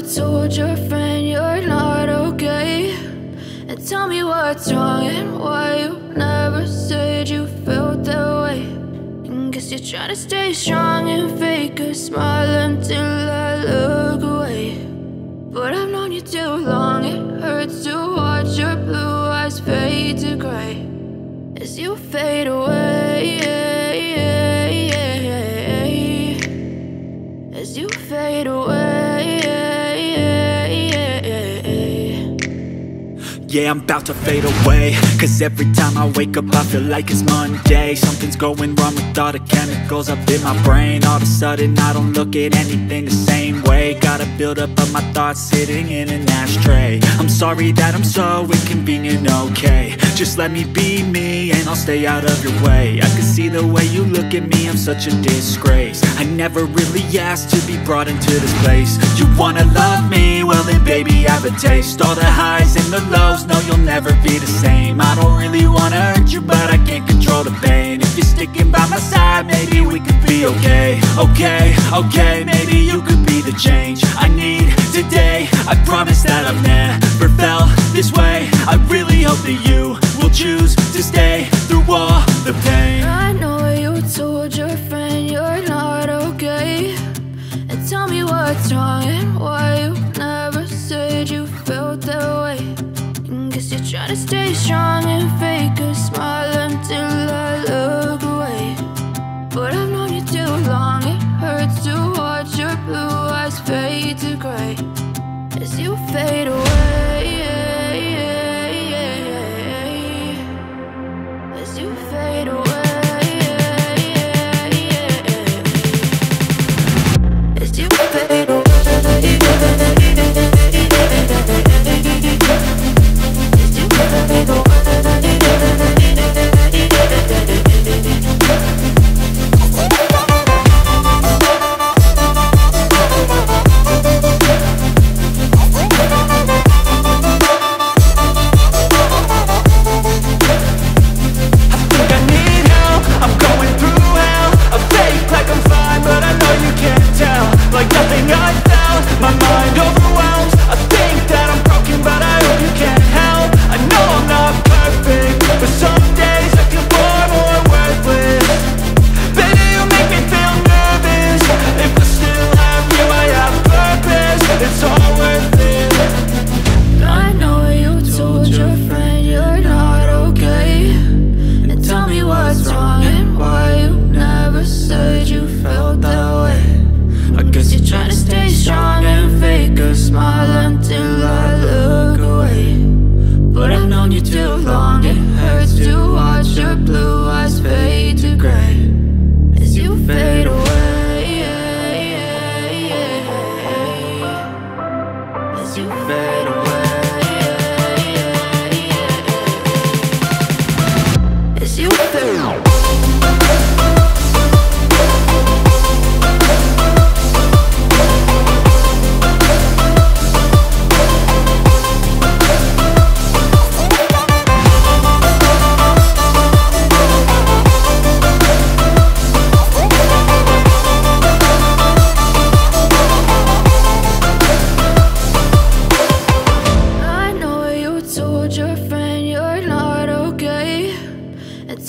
told your friend you're not okay? And tell me what's wrong and why you never said you felt that way. And guess you're trying to stay strong and fake a smile until I look away. But I've known you too long, it hurts to watch your blue eyes fade to gray as you fade away, as you fade away. Yeah, I'm about to fade away, cause every time I wake up I feel like it's Monday. Something's going wrong with all the chemicals up in my brain. All of a sudden I don't look at anything the same way. Got a buildup of my thoughts sitting in an ashtray. I'm sorry that I'm so inconvenient, okay? Just let me be me and I'll stay out of your way. I can see the way you look at me, I'm such a disgrace. I never really asked to be brought into this place. You wanna love me? Well then baby, have a taste. All the highs and the lows, no, you'll never be the same. I don't really wanna hurt you, but I can't control the pain. If you're sticking by my side, maybe we could be okay. Okay, maybe you could be the change I need today. I promise that I've never felt this way. I really hope that you will choose to stay through all the pain. I know you told your friend you're not okay. And tell me what's wrong and why you never said you felt that way. Guess you're trying to stay strong and fake a smile until I look away. But I've known you too long, it hurts to watch your blue eyes fade to gray as you fade away, as you fade away, as you fade away.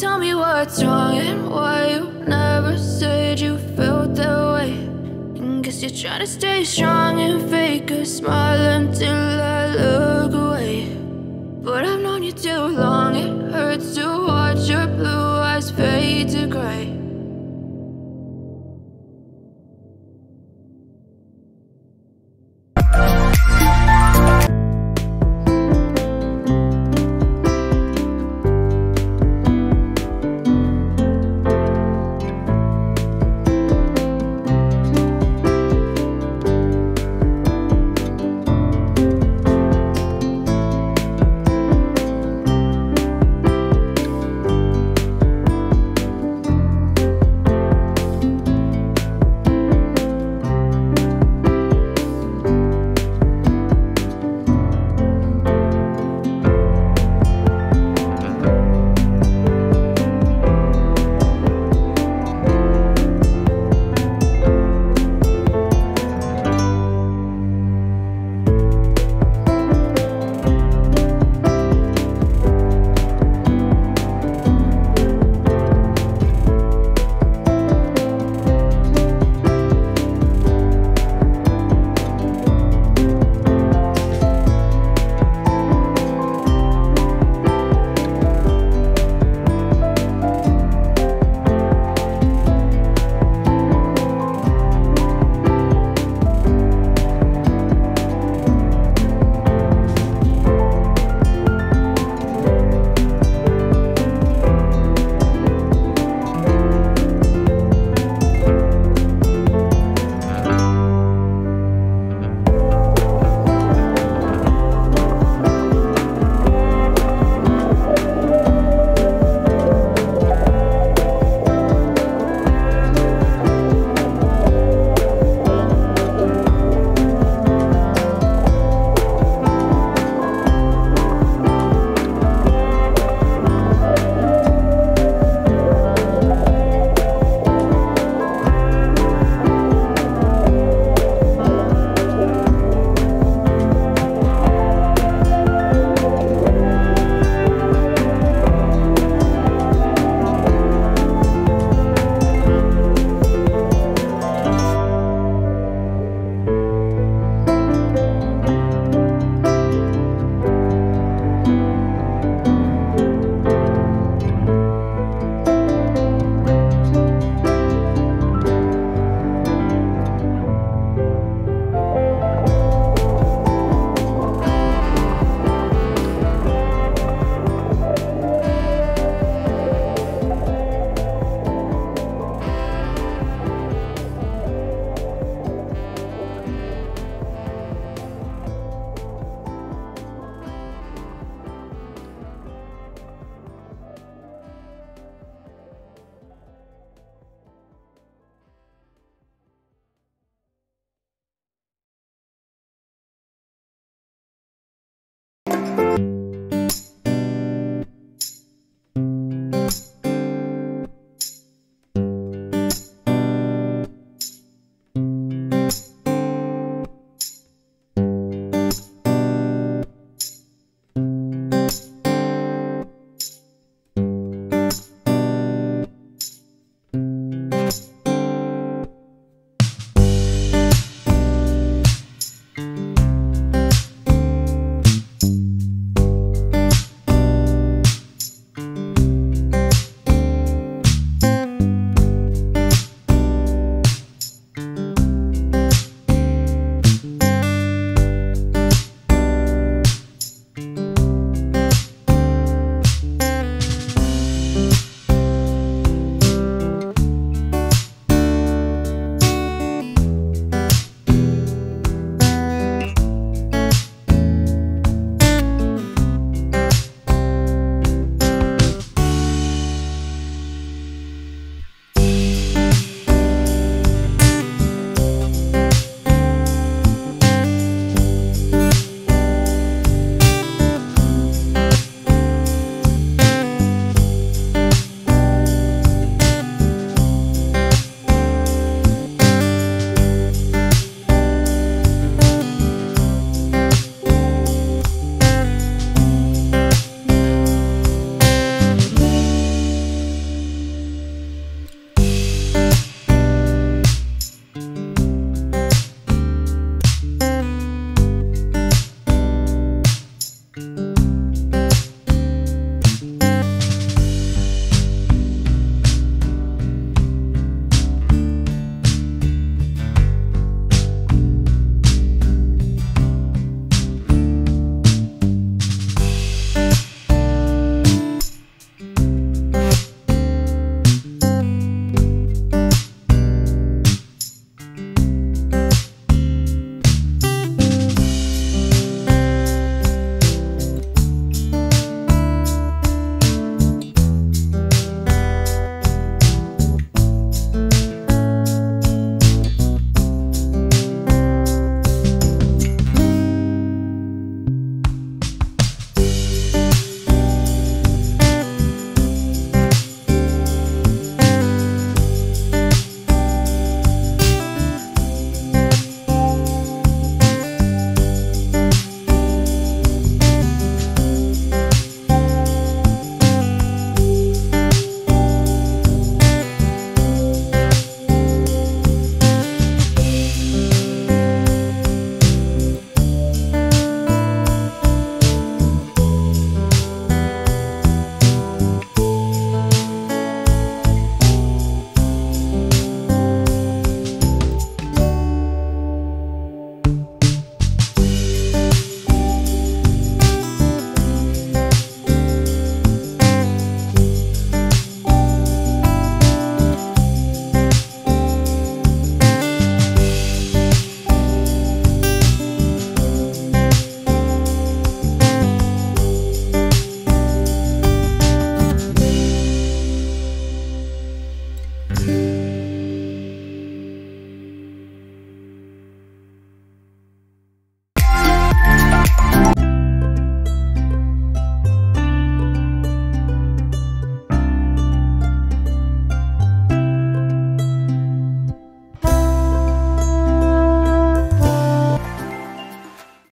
Tell me what's wrong and why you never said you felt that way. And guess you're trying to stay strong and fake a smile until I look away. But I've known you too long, it hurts to watch your blue eyes fade to gray